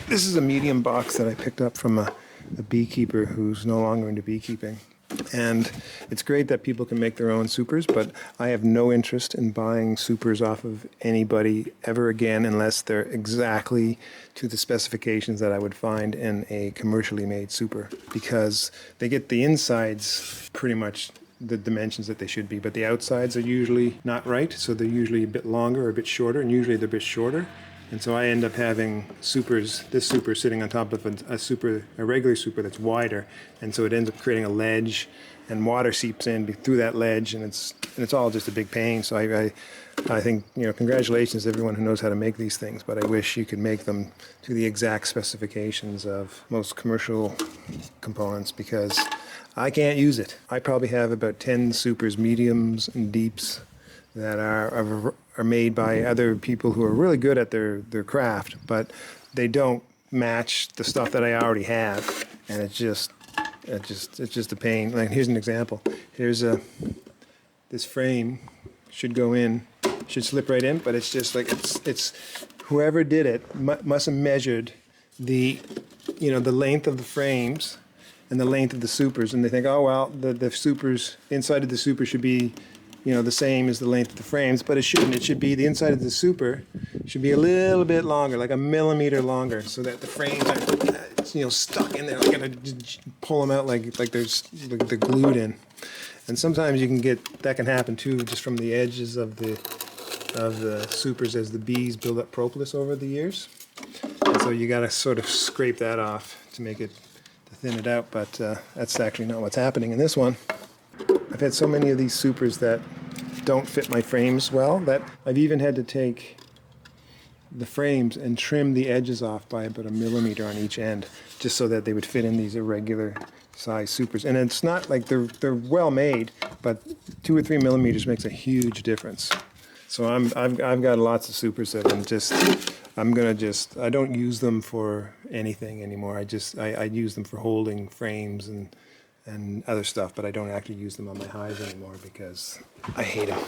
This is a medium box that I picked up from a beekeeper who's no longer into beekeeping. And it's great that people can make their own supers, but I have no interest in buying supers off of anybody ever again unless they're exactly to the specifications that I would find in a commercially made super, because they get the insides pretty much the dimensions that they should be, but the outsides are usually not right, so they're usually a bit longer or a bit shorter, and usually they're a bit shorter. And so I end up having supers, this super sitting on top of a regular super that's wider, and so it ends up creating a ledge, and water seeps in through that ledge, and it's all just a big pain. So I think, you know, congratulations to everyone who knows how to make these things, but I wish you could make them to the exact specifications of most commercial components, because I can't use it. I probably have about 10 supers, mediums and deeps, that are made by other people who are really good at their craft, but they don't match the stuff that I already have, and it's just a pain. Like, here's an example. Here's this frame should go in, should slip right in, but it's just like it's whoever did it must have measured the length of the frames and the length of the supers, and they think, oh well, the supers inside of the super should be, you know, the same as the length of the frames, but it shouldn't. It should be, the inside of the super should be a little bit longer, like a millimeter longer, so that the frames are, you know, stuck in there. I gotta pull them out like they're glued in. And sometimes that can happen too, just from the edges of the supers as the bees build up propolis over the years. And so you gotta sort of scrape that off to thin it out, but that's actually not what's happening in this one. I've had so many of these supers that don't fit my frames well that I've even had to take the frames and trim the edges off by about a millimeter on each end, just so that they would fit in these irregular size supers. And it's not like they're well made, but 2 or 3 millimeters makes a huge difference. So I've got lots of supers that I don't use them for anything anymore. I use them for holding frames and other stuff, but I don't actually use them on my hives anymore because I hate them.